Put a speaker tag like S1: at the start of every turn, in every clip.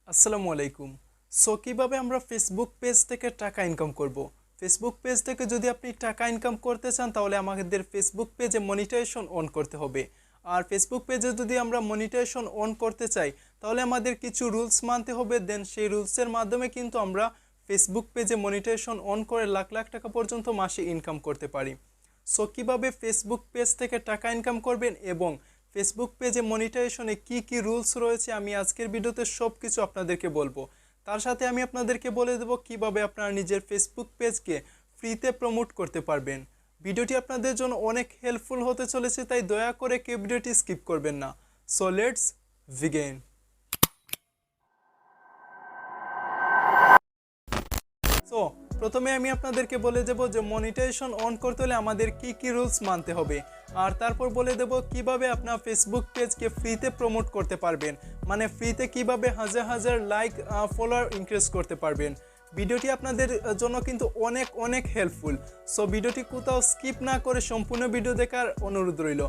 S1: আসসালামু আলাইকুম। সো কিভাবে আমরা ফেসবুক পেজ থেকে টাকা ইনকাম করব? ফেসবুক পেজ থেকে যদি আপনি টাকা ইনকাম করতে চান তাহলে আমাদের ফেসবুক পেজে মনিটাইজেশন অন করতে হবে। আর ফেসবুক পেজে যদি আমরা মনিটাইজেশন অন করতে চাই তাহলে আমাদের কিছু রুলস মানতে হবে। দেন সেই রুলসের মাধ্যমে কিন্তু আমরা ফেসবুক পেজে মনিটাইজেশন অন করে লাখ লাখ টাকা পর্যন্ত মাসে ইনকাম করতে পারি। সো কিভাবে ফেসবুক পেজ থেকে টাকা ইনকাম করবেন এবং ফেসবুক পেজে মনিটাইজেশনে কি রুলস রয়েছে আমি আজকের ভিডিওতে সব কিছু আপনাদেরকে বলবো। তার সাথে আমি আপনাদেরকে বলে দেবো কিভাবে আপনারা নিজের ফেসবুক পেজকে ফ্রিতে প্রমোট করতে পারবেন। ভিডিওটি আপনাদের জন্য অনেক হেল্পফুল হতে চলেছে, তাই দয়া করে কেউ ভিডিওটি স্কিপ করবেন না। So let's begin. সো প্রথমে আমি আপনাদেরকে বলে দেব যে মনিটাইজেশন অন করতে হলে আমাদের কি রুলস মানতে হবে, আর তারপর বলে দেব কিভাবে আপনার ফেসবুক পেজকে ফ্রিতে প্রমোট করতে পারবেন, মানে ফ্রিতে কিভাবে হাজার হাজার লাইক ফলোয়ার ইনক্রিজ করতে পারবেন। ভিডিওটি আপনাদের জন্য কিন্তু অনেক হেল্পফুল। সো ভিডিওটি কোথাও স্কিপ না করে সম্পূর্ণ ভিডিও দেখার অনুরোধ রইল।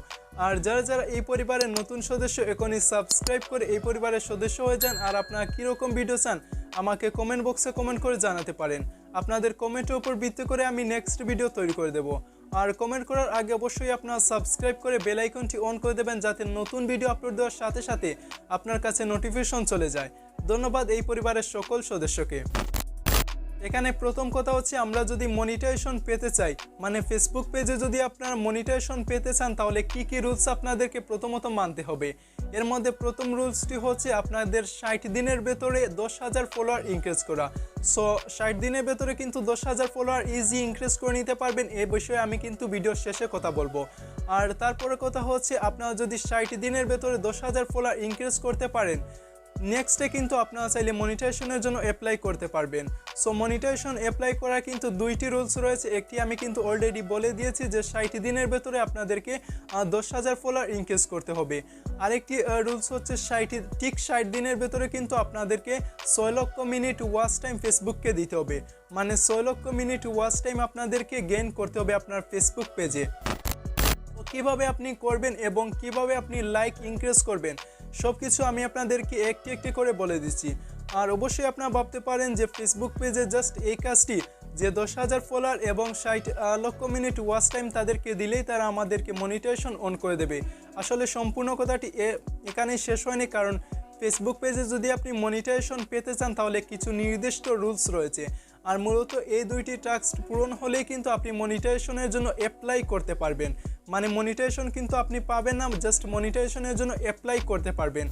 S1: আর যারা এই পরিবারের নতুন সদস্য এখনই সাবস্ক্রাইব করে এই পরিবারের সদস্য হয়ে যান। আর আপনারা কীরকম ভিডিও চান আমাকে কমেন্ট বক্সে কমেন্ট করে জানাতে পারেন। আপনাদের কমেন্টের উপর ভিত্তি করে আমি নেক্সট ভিডিও তৈরি করে দেব। আর কমেন্ট করার আগে অবশ্যই আপনারা সাবস্ক্রাইব করে বেল আইকনটি অন করে দেবেন যাতে নতুন ভিডিও আপলোড দেওয়ার সাথে সাথে আপনার কাছে নোটিফিকেশন চলে যায়। ধন্যবাদ এই পরিবারের সকল সদস্যকে। এখানে প্রথম কথা হচ্ছে, আমরা যদি মনিটাইজেশন পেতে চাই, মানে ফেসবুক পেজে যদি আপনারা মনিটাইজেশন পেতে চান তাহলে কি রুলস আপনাদেরকে প্রথমত মানতে হবে। এর মধ্যে প্রথম রুলসটি হচ্ছে আপনাদের 60 দিনের ভেতরে 10,000 ফলোয়ার ইনক্রিজ করা। সো 60 দিনের ভেতরে কিন্তু 10,000 ফলোয়ার ইজি ইনক্রিজ করে নিতে পারবেন। এই বিষয়ে আমি কিন্তু ভিডিওর শেষে কথা বলবো। আর তারপরে কথা হচ্ছে, আপনারা যদি 60 দিনের ভেতরে 10,000 ফলোয়ার ইনক্রিজ করতে পারেন, নেক্সটে কিন্তু আপনারা চাইলে মনিটাইজেশনের জন্য অ্যাপ্লাই করতে পারবেন। সো মনিটাইজেশন অ্যাপ্লাই করার কিন্তু দুইটি রুলস রয়েছে। একটি আমি কিন্তু অলরেডি বলে দিয়েছি যে 60 দিনের ভেতরে আপনাদেরকে 10,000 ফলোয়ার ইনক্রিজ করতে হবে। আরেকটি রুলস হচ্ছে 60 দিনের ভেতরে কিন্তু আপনাদেরকে 6 লক্ষ মিনিট ওয়াচ টাইম ফেসবুককে দিতে হবে, মানে 6 লক্ষ মিনিট ওয়াচ টাইম আপনাদেরকে গেইন করতে হবে আপনার ফেসবুক পেজে। কিভাবে আপনি করবেন এবং কিভাবে আপনি লাইক ইনক্রিজ করবেন সব কিছু আমি আপনাদেরকে একটি করে বলে দিচ্ছি। আর অবশ্যই আপনারা ভাবতে পারেন যে ফেসবুক পেজে জাস্ট এই কাজটি যে 10,000 ফলোয়ার এবং 60 লক্ষ মিনিট ওয়াচ টাইম তাদেরকে দিলেই তারা আমাদেরকে মনিটাইজেশন অন করে দেবে। আসলে সম্পূর্ণ কথাটি এখানেই শেষ হয়নি, কারণ ফেসবুক পেজে যদি আপনি মনিটাইজেশন পেতে চান তাহলে কিছু নির্দিষ্ট রুলস রয়েছে। আর মূলত এই দুইটি টাস্ক পূরণ হলেই কিন্তু আপনি মনিটাইজেশনের জন্য অ্যাপ্লাই করতে পারবেন। মানে মনিটাইজেশন কিন্তু আপনি পাবেন না, জাস্ট মনিটাইজেশনের জন্য অ্যাপ্লাই করতে পারবেন।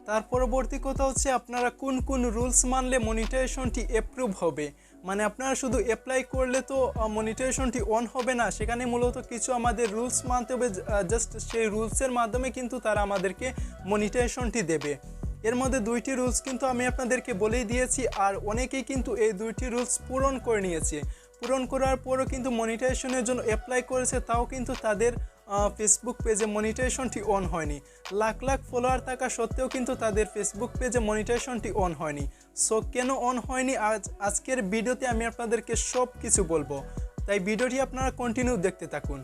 S1: তার পরবর্তী কথা হচ্ছে আপনারা কোন রুলস মানলে মনিটাইজেশনটি অ্যাপ্রুভ হবে। মানে আপনারা শুধু অ্যাপ্লাই করলে তো মনিটাইজেশনটি অন হবে না, সেখানে মূলত কিছু আমাদের রুলস মানতে হবে। জাস্ট সেই রুলসের মাধ্যমে কিন্তু তারা আমাদেরকে মনিটাইজেশনটি দেবে। এর মধ্যে দুইটি রুলস কিন্তু আমি আপনাদেরকে বলেই দিয়েছি, আর অনেকেই কিন্তু এই দুইটি রুলস পূরণ করে নিয়েছে। পূরণ করার পরও কিন্তু মনিটাইজেশনের জন্য অ্যাপ্লাই করেছে, তাও কিন্তু তাদের ফেসবুক পেজে মনিটাইজেশনটি অন হয়নি। লাখ লাখ ফলোয়ার থাকা সত্ত্বেও কিন্তু তাদের ফেসবুক পেজে মনিটাইজেশনটি অন হয়নি। সো কেন অন হয়নি আজকের ভিডিওতে আমি আপনাদেরকে সব কিছু বলবো, তাই ভিডিওটি আপনারা কন্টিনিউ দেখতে থাকুন।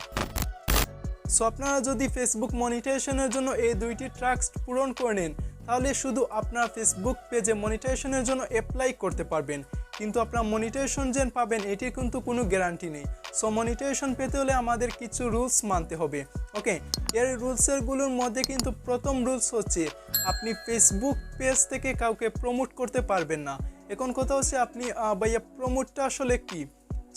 S1: সো আপনারা যদি ফেসবুক মনিটাইজেশনের জন্য এই দুইটি টাস্ক পূরণ করে নেন তাহলে শুধু আপনার ফেসবুক পেজে মনিটাইজেশনের জন্য অ্যাপ্লাই করতে পারবেন, কিন্তু আপনার মনিটাইজেশন যে পাবেন এটির কিন্তু কোনো গ্যারান্টি নেই। সো মনিটাইজেশন পেতে হলে আমাদের কিছু রুলস মানতে হবে। ওকে, এর রুলসেরগুলোর মধ্যে কিন্তু প্রথম রুলস হচ্ছে আপনি ফেসবুক পেজ থেকে কাউকে প্রমোট করতে পারবেন না। এখন কথা হচ্ছে আপনি ভাইয়া প্রমোটটা আসলে কি?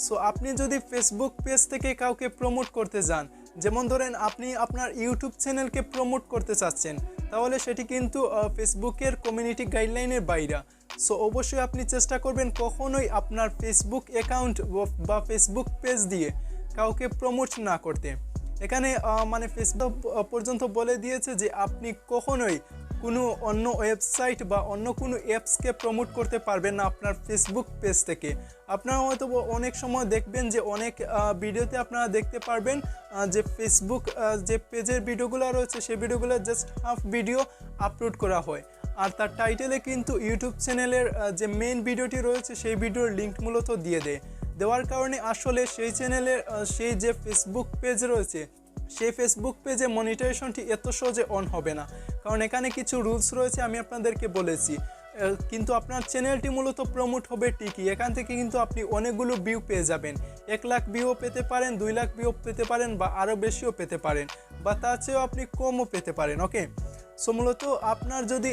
S1: সো আপনি যদি ফেসবুক পেজ থেকে কাউকে প্রমোট করতে যান, যেমন ধরেন আপনি আপনার ইউটিউব চ্যানেলকে প্রমোট করতে চাচ্ছেন, তাহলে সেটি কিন্তু ফেসবুকের কমিউনিটি গাইডলাইনের বাইরে। সো অবশ্যই আপনি চেষ্টা করবেন কখনোই আপনার ফেসবুক অ্যাকাউন্ট বা ফেসবুক পেজ দিয়ে কাউকে প্রমোট না করতে। এখানে মানে ফেসবুক পর্যন্ত বলে দিয়েছে যে আপনি কখনোই কোনো অন্য ওয়েবসাইট বা অন্য কোনো অ্যাপসকে প্রমোট করতে পারবেন না আপনার ফেসবুক পেজ থেকে। আপনারা হয়তো অনেক সময় দেখবেন যে অনেক ভিডিওতে আপনারা দেখতে পারবেন যে ফেসবুক যে পেজের ভিডিওগুলো রয়েছে সেই ভিডিওগুলো জাস্ট হাফ ভিডিও আপলোড করা হয়, আর তার টাইটেলে কিন্তু ইউটিউব চ্যানেলের যে মেইন ভিডিওটি রয়েছে সেই ভিডিওর লিঙ্ক মূলত দিয়ে দেওয়ার কারণে আসলে সেই চ্যানেলের সেই যে ফেসবুক পেজ রয়েছে সেই ফেসবুক পেজে মনিটাইজেশনটি এত সহজে অন হবে না, কারণ এখানে কিছু রুলস রয়েছে আমি আপনাদেরকে বলেছি। কিন্তু আপনার চ্যানেলটি মূলত প্রমোট হবে ঠিকই। এখান থেকে কিন্তু আপনি অনেকগুলো ভিউ পেয়ে যাবেন। 1 লাখ ভিউও পেতে পারেন, 2 লাখ ভিউ পেতে পারেন, বা আরও বেশিও পেতে পারেন, বা তার চেয়েও আপনি কমও পেতে পারেন। ওকে, সো মূলত আপনার যদি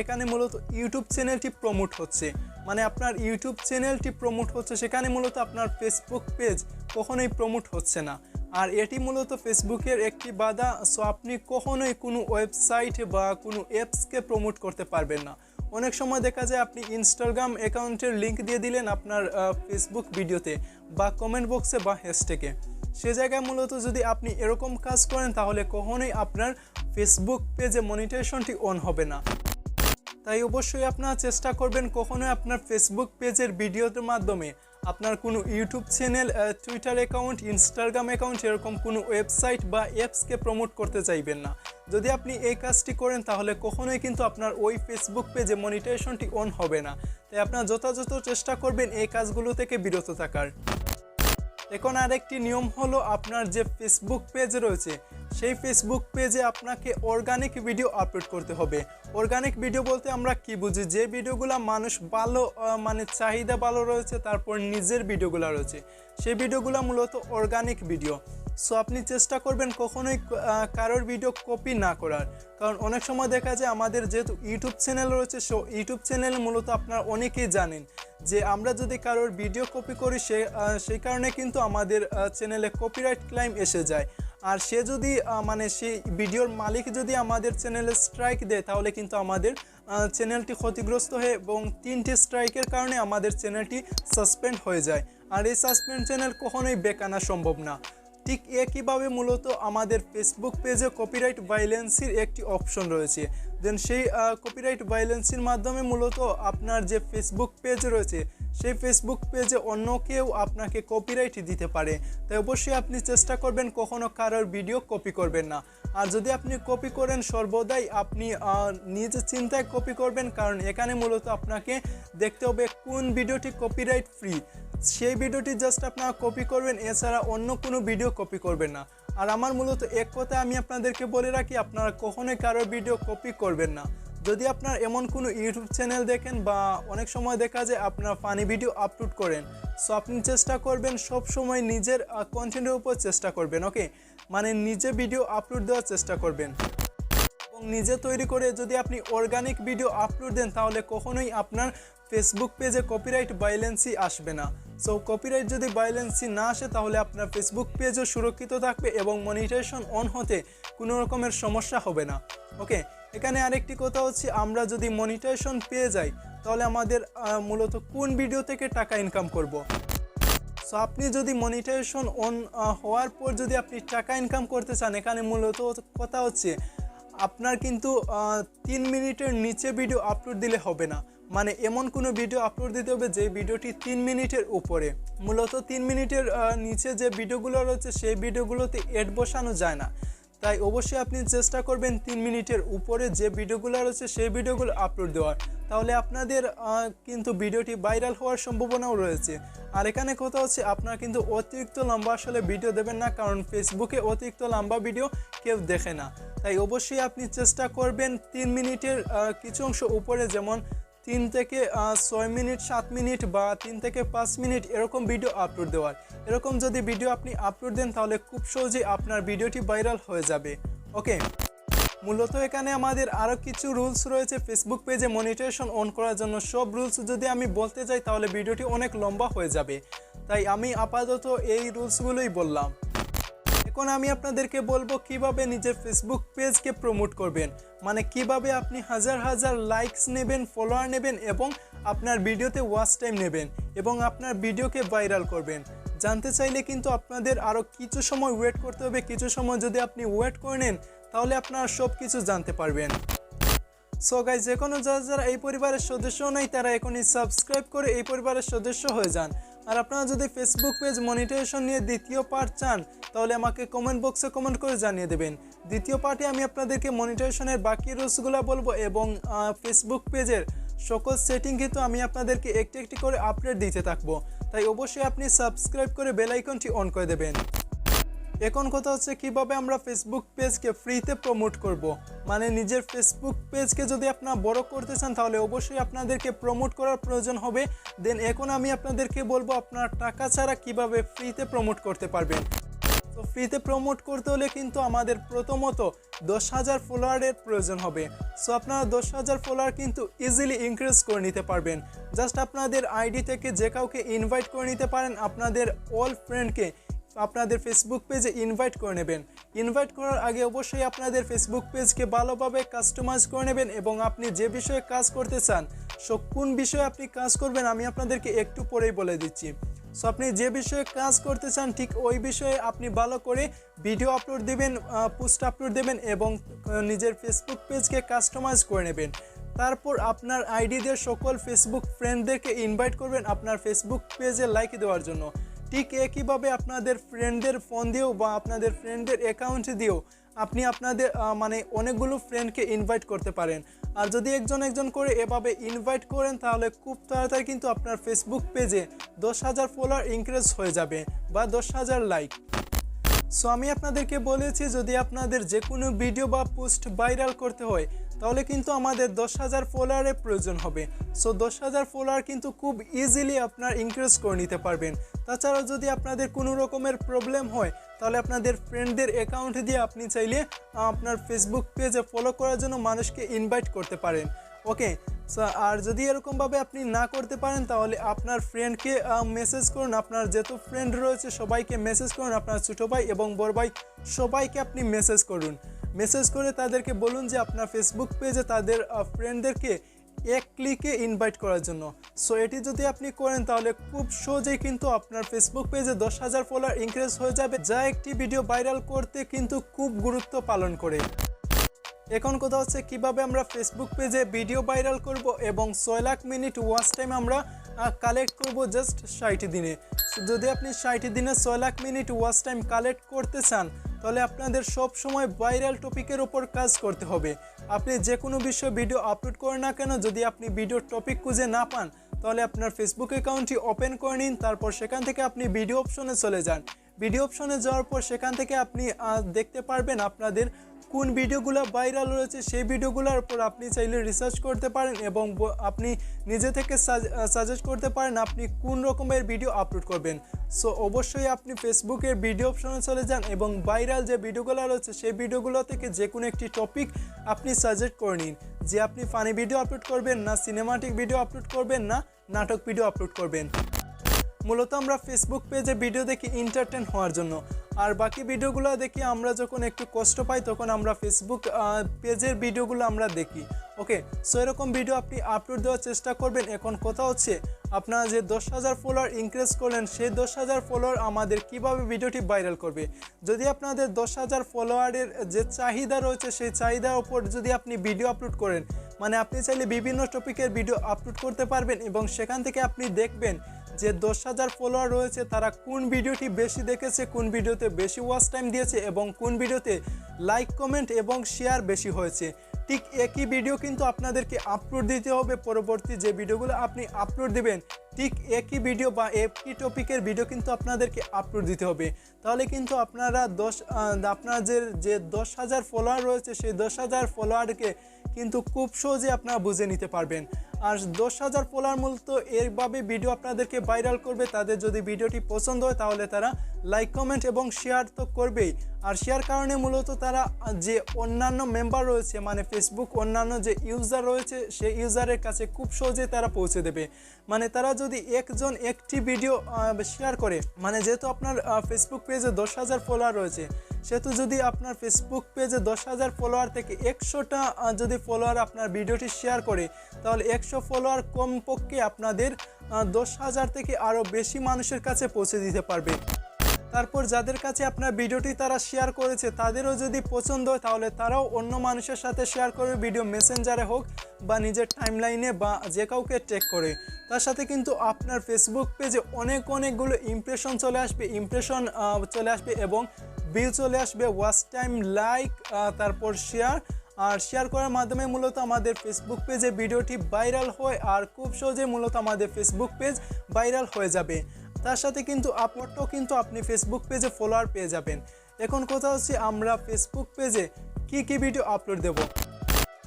S1: এখানে মূলত ইউটিউব চ্যানেলটি প্রমোট হচ্ছে, মানে আপনার ইউটিউব চ্যানেলটি প্রমোট হচ্ছে, সেখানে মূলত আপনার ফেসবুক পেজ কখনোই প্রমোট হচ্ছে না। আর এটি মূলত ফেসবুকের একটি বাধা। সো আপনি কখনোই কোনো ওয়েবসাইট বা কোনো অ্যাপসকে প্রমোট করতে পারবেন না। অনেক সময় দেখা যায় আপনি ইনস্টাগ্রাম অ্যাকাউন্টের লিঙ্ক দিয়ে দিলেন আপনার ফেসবুক ভিডিওতে বা কমেন্ট বক্সে বা হ্যাশট্যাগে, সে জায়গায় মূলত যদি আপনি এরকম কাজ করেন তাহলে কখনোই আপনার ফেসবুক পেজে মনিটাইজেশনটি অন হবে না। তাই অবশ্যই আপনারা চেষ্টা করবেন কখনোই আপনার ফেসবুক পেজের ভিডিওর মাধ্যমে আপনার কোনো YouTube channel, Twitter account, Instagram account, এরকম কোনো ওয়েবসাইট বা অ্যাপসকে প্রমোট করতে চাইবেন না। যদি আপনি এই কাজটি করেন তাহলে কখনোই কিন্তু আপনার ওই ফেসবুক পেজে মনিটাইজেশনটি অন হবে না। তাই আপনারা যথাযথ চেষ্টা করবেন এই কাজগুলো থেকে বিরত থাকার। এখন আরেকটি নিয়ম হলো, আপনার যে ফেসবুক পেজ রয়েছে সেই ফেসবুক পেজে আপনাকে অর্গানিক ভিডিও আপলোড করতে হবে। অর্গানিক ভিডিও বলতে আমরা কি বুঝি, যে ভিডিওগুলো মানুষ ভালো মানে চাহিদা ভালো রয়েছে, তারপর নিজের ভিডিওগুলো রয়েছে, সেই ভিডিওগুলো মূলত অর্গানিক ভিডিও। সো আপনি চেষ্টা করবেন কখনোই কারোর ভিডিও কপি না করার, কারণ অনেক সময় দেখা যায় আমাদের যেহেতু ইউটিউব চ্যানেল রয়েছে, সো ইউটিউব চ্যানেলে মূলত আপনারা অনেকেই জানেন যে আমরা যদি কারোর ভিডিও কপি করি সেই কারণে কিন্তু আমাদের চ্যানেলে কপিরাইট ক্লেম এসে যায়। আর সে যদি মানে সেই ভিডিওর মালিক যদি আমাদের চ্যানেলে স্ট্রাইক দেয় তাহলে কিন্তু আমাদের চ্যানেলটি ক্ষতিগ্রস্ত হয়ে এবং 3টি স্ট্রাইকের কারণে আমাদের চ্যানেলটি সাসপেন্ড হয়ে যায়। আর এই সাসপেন্ড চ্যানেল কখনোই ব্যাক আনা সম্ভব না। ঠিক একইভাবে মূলত আমাদের ফেসবুক পেজে কপিরাইট ভায়োলেন্সির একটি অপশন রয়েছে। দেন সেই কপিরাইট ভায়োলেন্সির মাধ্যমে মূলত আপনার যে ফেসবুক পেজ রয়েছে সেই ফেসবুক পেজে অন্য কেউ আপনাকে কপিরাইট দিতে পারে। তাই অবশ্যই আপনি চেষ্টা করবেন কখনো কারোর ভিডিও কপি করবেন না। আর যদি আপনি কপি করেন সর্বদাই আপনি নিজ চিন্তায় কপি করবেন, কারণ এখানে মূলত আপনাকে দেখতে হবে কোন ভিডিওটি কপিরাইট ফ্রি, সেই ভিডিওটি জাস্ট আপনারা কপি করবেন, এছাড়া অন্য কোনো ভিডিও কপি করবেন না। আর আমার মূলত এক কথা আমি আপনাদেরকে বলে রাখি, আপনারা কখনোই কারোর ভিডিও কপি করবেন না। যদি আপনার এমন কোনো ইউটিউব চ্যানেল দেখেন বা অনেক সময় দেখা যায় আপনারা ফানি ভিডিও আপলোড করেন, সো আপনি চেষ্টা করবেন সব সময় নিজের কন্টেন্টের উপর চেষ্টা করবেন। ওকে, মানে নিজে ভিডিও আপলোড দেওয়ার চেষ্টা করবেন এবং নিজে তৈরি করে যদি আপনি অর্গানিক ভিডিও আপলোড দেন তাহলে কখনোই আপনার ফেসবুক পেজে কপিরাইট ভায়োলেন্সি আসবে না। সো কপিরাইট যদি ভায়োলেন্সি না আসে তাহলে আপনার ফেসবুক পেজও সুরক্ষিত থাকবে এবং মনিটাইজেশন অন হতে কোনো রকমের সমস্যা হবে না। ওকে, এখানে আরেকটি কথা হচ্ছে, আমরা যদি মনিটাইজেশন পেয়ে যাই তাহলে আমাদের মূলত কোন ভিডিও থেকে টাকা ইনকাম করব। সো আপনি যদি মনিটাইজেশন অন হওয়ার পর যদি আপনি টাকা ইনকাম করতে চান, এখানে মূলত কথা হচ্ছে আপনার কিন্তু 3 মিনিটের নিচে ভিডিও আপলোড দিলে হবে না। মানে এমন কোনো ভিডিও আপলোড দিতে হবে যে ভিডিওটি 3 মিনিটের উপরে। মূলত 3 মিনিটের নিচে যে ভিডিওগুলো রয়েছে সেই ভিডিওগুলোতে অ্যাড বসানো যায় না। তাই অবশ্যই আপনি চেষ্টা করবেন 3 মিনিটের উপরে যে ভিডিওগুলো রয়েছে সেই ভিডিওগুলো আপলোড দেওয়ার, তাহলে আপনাদের কিন্তু ভিডিওটি ভাইরাল হওয়ার সম্ভাবনাও রয়েছে। আর এখানে কথা হচ্ছে আপনারা কিন্তু অতিরিক্ত লম্বা আসলে ভিডিও দেবেন না, কারণ ফেসবুকে অতিরিক্ত লম্বা ভিডিও কেউ দেখে না। তাই অবশ্যই আপনি চেষ্টা করবেন 3 মিনিটের কিছু অংশ উপরে, যেমন 3 থেকে 6 মিনিট, 7 মিনিট বা 3 থেকে 5 মিনিট এরকম ভিডিও আপলোড দেওয়ার। এরকম যদি ভিডিও আপনি আপলোড দেন তাহলে খুব সহজেই আপনার ভিডিওটি ভাইরাল হয়ে যাবে। ওকে, মূলত এখানে আমাদের আরও কিছু রুলস রয়েছে ফেসবুক পেজে মনিটাইজেশন অন করার জন্য। সব রুলস যদি আমি বলতে যাই তাহলে ভিডিওটি অনেক লম্বা হয়ে যাবে, তাই আমি আপাতত এই রুলসগুলোই বললাম। এখন আমি আপনাদেরকে বলবো কিভাবে নিজের ফেসবুক পেজকে প্রমোট করবেন, মানে কিভাবে আপনি হাজার হাজার লাইকস নেবেন, ফলোয়ার নেবেন এবং আপনার ভিডিওতে ওয়াচ টাইম নেবেন এবং আপনার ভিডিওকে ভাইরাল করবেন। জানতে চাইলে কিন্তু আপনাদের আরও কিছু সময় ওয়েট করতে হবে। কিছু সময় যদি আপনি ওয়েট করে নেন তাহলে আপনারা সব কিছু জানতে পারবেন। সো গাইজ, এখনও যারা এই পরিবারের সদস্য নয় তারা এখনই সাবস্ক্রাইব করে এই পরিবারের সদস্য হয়ে যান। আর আপনারা যদি ফেসবুক পেজ মনিটাইজেশন নিয়ে দ্বিতীয় পার্ট চান তাহলে আমাকে কমেন্ট বক্সে কমেন্ট করে জানিয়ে দেবেন। দ্বিতীয় পার্টে আমি আপনাদেরকে মনিটাইজেশনের বাকি রুলসগুলো বলবো এবং ফেসবুক পেজের সকল সেটিং কিন্তু আমি আপনাদেরকে একটি একটি করে আপডেট দিতে থাকবো। তাই অবশ্যই আপনি সাবস্ক্রাইব করে বেল আইকনটি অন করে দেবেন। এখন কথা হচ্ছে কিভাবে আমরা ফেসবুক পেজকে ফ্রিতে প্রমোট করব। মানে নিজের ফেসবুক পেজকে যদি আপনারা বড় করতে চান তাহলে অবশ্যই আপনাদেরকে প্রমোট করার প্রয়োজন হবে। দেন এখন আমি আপনাদেরকে বলবো আপনারা টাকা ছাড়া কিভাবে ফ্রিতে প্রমোট করতে পারবেন। তো ফ্রিতে প্রমোট করতে হলে কিন্তু আমাদের প্রথমত 10,000 ফলোয়ারের প্রয়োজন হবে। সো আপনারা 10,000 ফলোয়ার কিন্তু ইজিলি ইনক্রিজ করে নিতে পারবেন। জাস্ট আপনাদের আইডি থেকে যে কাউকে ইনভাইট করে নিতে পারেন, আপনাদের অল ফ্রেন্ডকে আপনাদের ফেসবুক পেজে ইনভাইট করে নেবেন। ইনভাইট করার আগে অবশ্যই আপনাদের ফেসবুক পেজকে ভালোভাবে কাস্টমাইজ করে নেবেন এবং আপনি যে বিষয়ে কাজ করতে চান, সো কোন বিষয়ে আপনি কাজ করবেন আমি আপনাদেরকে একটু পরেই বলে দিচ্ছি। সো আপনি যে বিষয়ে কাজ করতে চান ঠিক ওই বিষয়ে আপনি ভালো করে ভিডিও আপলোড দেবেন, পোস্ট আপলোড দেবেন এবং নিজের ফেসবুক পেজকে কাস্টমাইজ করে নেবেন। তারপর আপনার আইডি দিয়ে সকল ফেসবুক ফ্রেন্ডদেরকে ইনভাইট করবেন আপনার ফেসবুক পেজে লাইক দেওয়ার জন্য। ঠিক একইভাবে আপনাদের ফ্রেন্ডদের ফোন দিয়েও বা আপনাদের ফ্রেন্ডদের অ্যাকাউন্ট দিয়েও আপনি আপনাদের মানে অনেকগুলো ফ্রেন্ডকে ইনভাইট করতে পারেন। আর যদি একজন করে এভাবে ইনভাইট করেন তাহলে খুব তাড়াতাড়ি কিন্তু আপনার ফেসবুক পেজে 10,000 ফলোয়ার ইনক্রিজ হয়ে যাবে বা 10,000 লাইক। সো আমি আপনাদেরকে বলেছি যদি আপনাদের যে কোনো ভিডিও বা পোস্ট ভাইরাল করতে হয় তাহলে কিন্তু আমাদের 10,000 ফলোয়ারের প্রয়োজন হবে। সো 10,000 ফলোয়ার কিন্তু খুব ইজিলি আপনার ইনক্রিজ করে নিতে পারবেন। তাছাড়াও যদি আপনাদের কোনো রকমের প্রবলেম হয় তাহলে আপনাদের ফ্রেন্ডদের অ্যাকাউন্ট দিয়ে আপনি চাইলে আপনার ফেসবুক পেজে ফলো করার জন্য মানুষকে ইনভাইট করতে পারেন। ওকে, সো আর যদি এরকমভাবে আপনি না করতে পারেন তাহলে আপনার ফ্রেন্ডকে মেসেজ করুন, আপনার যত ফ্রেন্ড রয়েছে সবাইকে মেসেজ করুন, আপনার ছোটো ভাই এবং বড় ভাই সবাইকে আপনি মেসেজ করুন। মেসেজ করে তাদেরকে বলুন যে আপনার ফেসবুক পেজে তাদের ফ্রেন্ডদেরকে এক ক্লিকে ইনভাইট করার জন্য। সো এটি যদি আপনি করেন তাহলে খুব সহজেই কিন্তু আপনার ফেসবুক পেজে 10,000 ফলোয়ার ইনক্রিজ হয়ে যাবে, যা একটি ভিডিও ভাইরাল করতে কিন্তু খুব গুরুত্ব পালন করে। এখন কথা হচ্ছে কিভাবে আমরা ফেসবুক পেজে ভিডিও ভাইরাল করব এবং 6 লাখ মিনিট ওয়াচ টাইম আমরা কালেক্ট করব জাস্ট 60 দিনে। যদি আপনি 60 দিনে 6 lakh minute watch time collect করতে চান তাহলে আপনাদের সব সময় ভাইরাল টপিকের ওপর কাজ করতে হবে। আপনি যে কোনো বিষয়ে ভিডিও আপলোড করেন না কেন, যদি আপনি ভিডিওর টপিক খুঁজে না পান তাহলে আপনার ফেসবুক অ্যাকাউন্টটি ওপেন করে নিন। তারপর সেখান থেকে আপনি ভিডিও অপশনে চলে যান। ভিডিও অপশনে যাওয়ার পর সেখান থেকে আপনি দেখতে পারবেন আপনাদের কোন ভিডিওগুলো ভাইরাল রয়েছে। সেই ভিডিওগুলোর উপর আপনি চাইলে রিসার্চ করতে পারেন এবং আপনি নিজে থেকে সাজেস্ট করতে পারেন আপনি কোন রকমের ভিডিও আপলোড করবেন। সো অবশ্যই আপনি ফেসবুকের ভিডিও অপশনে চলে যান এবং ভাইরাল যে ভিডিওগুলো রয়েছে সেই ভিডিওগুলো থেকে যে কোনো একটি টপিক আপনি সাজেস্ট করে নিন, যে আপনি ফানি ভিডিও আপলোড করবেন না সিনেমাটিক ভিডিও আপলোড করবেন না নাটক ভিডিও আপলোড করবেন। মূলত আমরা ফেসবুক পেজে ভিডিও দেখি এন্টারটেইন হওয়ার জন্য, আর বাকি ভিডিওগুলো দেখি আমরা যখন একটু কষ্ট পাই তখন আমরা ফেসবুক পেজের ভিডিওগুলো আমরা দেখি। ওকে, সো এরকম ভিডিও আপনি আপলোড দেওয়ার চেষ্টা করবেন। এখন কথা হচ্ছে আপনারা যে 10,000 ফলোয়ার ইনক্রিজ করলেন সেই 10,000 ফলোয়ার আমাদের কিভাবে ভিডিওটি ভাইরাল করবে। যদি আপনাদের 10,000 ফলোয়ারের যে চাহিদা রয়েছে সেই চাহিদার উপর যদি আপনি ভিডিও আপলোড করেন, মানে আপনি চাইলে বিভিন্ন টপিকের ভিডিও আপলোড করতে পারবেন এবং সেখান থেকে আপনি দেখবেন যে 10,000 ফলোয়ার রয়েছে তারা কোন ভিডিওটি বেশি দেখেছে, কোন ভিডিওতে বেশি ওয়াচ টাইম দিয়েছে এবং কোন ভিডিওতে লাইক কমেন্ট এবং শেয়ার বেশি হয়েছে। ঠিক একই ভিডিও কিন্তু আপনাদেরকে আপলোড দিতে হবে। পরবর্তী যে ভিডিওগুলো আপনি আপলোড দেবেন ঠিক একই ভিডিও বা একই টপিকের ভিডিও কিন্তু আপনাদেরকে আপলোড দিতে হবে। তাহলে কিন্তু আপনারা আপনাদের যে 10,000 ফলোয়ার রয়েছে সেই 10,000 ফলোয়ারকে কিন্তু খুব সহজে আপনারা বুঝে নিতে পারবেন। আর 10,000 ফলোয়ার মূলত এইভাবে ভিডিও আপনাদেরকে ভাইরাল করবে। তাদের যদি ভিডিওটি পছন্দ হয় তাহলে তারা লাইক কমেন্ট এবং শেয়ার তো করবেই, আর শেয়ার কারণে মূলত তারা যে অন্যান্য মেম্বার রয়েছে মানে ফেসবুক অন্যান্য যে ইউজার রয়েছে সেই ইউজারের কাছে খুব সহজে তারা পৌঁছে দেবে। মানে তারা যদি একজন একটি ভিডিও শেয়ার করে, মানে যেহেতু আপনার ফেসবুক পেজে 10,000 ফলোয়ার রয়েছে সেহেতু যদি আপনার ফেসবুক পেজে 10,000 ফলোয়ার থেকে 100টা যদি ফলোয়ার আপনার ভিডিওটি শেয়ার করে তাহলে 100 ফলোয়ার কমপক্ষে আপনাদের 10,000 থেকে আরও বেশি মানুষের কাছে পৌঁছে দিতে পারবে। তারপর যাদের কাছে আপনার ভিডিওটি তারা শেয়ার করেছে তাদেরও যদি পছন্দ হয় তাহলে তারাও অন্য মানুষের সাথে শেয়ার করবে, ভিডিও মেসেঞ্জারে হোক বা নিজের টাইমলাইনে বা যে কাউকে ট্যাগ করে। তার সাথে কিন্তু আপনার ফেসবুক পেজে অনেকগুলো ইমপ্রেশন চলে আসবে এবং ভিউ চলে আসবে, ওয়াচ টাইম, লাইক, তারপর শেয়ার। আর শেয়ার করার মাধ্যমে মূলত আমাদের ফেসবুক পেজে ভিডিওটি ভাইরাল হয় আর খুব সহজে মূলত আমাদের ফেসবুক পেজ ভাইরাল হয়ে যাবে। তার সাথে কিন্তু আপনি ফেসবুক পেজে ফলোয়ার পেয়ে যাবেন। এখন কথা হচ্ছে আমরা ফেসবুক পেজে কি ভিডিও আপলোড দেব।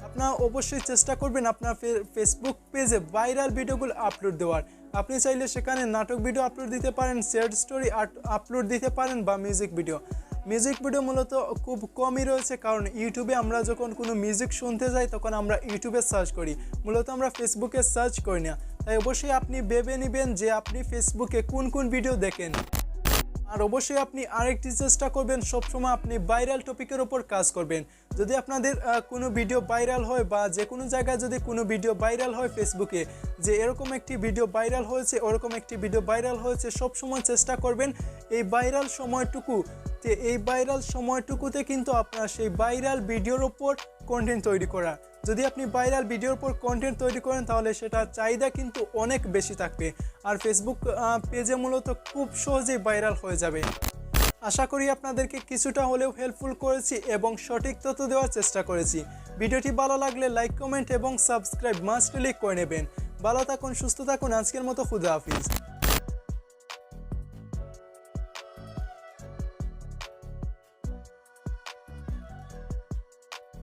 S1: আপনারা অবশ্যই চেষ্টা করবেন আপনার ফেসবুক পেজে ভাইরাল ভিডিওগুলো আপলোড দেওয়ার। আপনি চাইলে সেখানে নাটক ভিডিও আপলোড দিতে পারেন, স্যাড স্টোরি আপলোড দিতে পারেন বা মিউজিক ভিডিও মূলত খুব কমই রয়েছে, কারণ ইউটিউবে আমরা যখন কোনো মিউজিক শুনতে যাই তখন আমরা ইউটিউবে সার্চ করি, মূলত আমরা ফেসবুকে সার্চ করি না। তাই অবশ্যই আপনি ভেবে নেবেন যে আপনি ফেসবুকে কোন ভিডিও দেখেন। আর অবশ্যই আপনি আরেকটি চেষ্টা করবেন, সবসময় আপনি ভাইরাল টপিকের ওপর কাজ করবেন। যদি আপনাদের কোনো ভিডিও ভাইরাল হয় বা যে কোনো জায়গায় যদি কোনো ভিডিও ভাইরাল হয় ফেসবুকে, যে এরকম একটি ভিডিও ভাইরাল হয়েছে, ওরকম একটি ভিডিও ভাইরাল হয়েছে, সবসময় চেষ্টা করবেন এই ভাইরাল সময়টুকুতে কিন্তু আপনার সেই ভাইরাল ভিডিওর ওপর কন্টেন্ট তৈরি করা। যদি আপনি ভাইরাল ভিডিওর উপর কন্টেন্ট তৈরি করেন তাহলে সেটার চাহিদা কিন্তু অনেক বেশি থাকবে, আর ফেসবুক পেজে মূলত খুব সহজেই ভাইরাল হয়ে যাবে। আশা করি আপনাদেরকে কিছুটা হলেও হেল্পফুল করেছি এবং সঠিক তথ্য দেওয়ার চেষ্টা করেছি। ভিডিওটি ভালো লাগলে লাইক, কমেন্ট এবং সাবস্ক্রাইব মাস্ট ক্লিক করে নেবেন। ভালো থাকুন, সুস্থ থাকুন। আজকের মতো খুদা হাফিজ।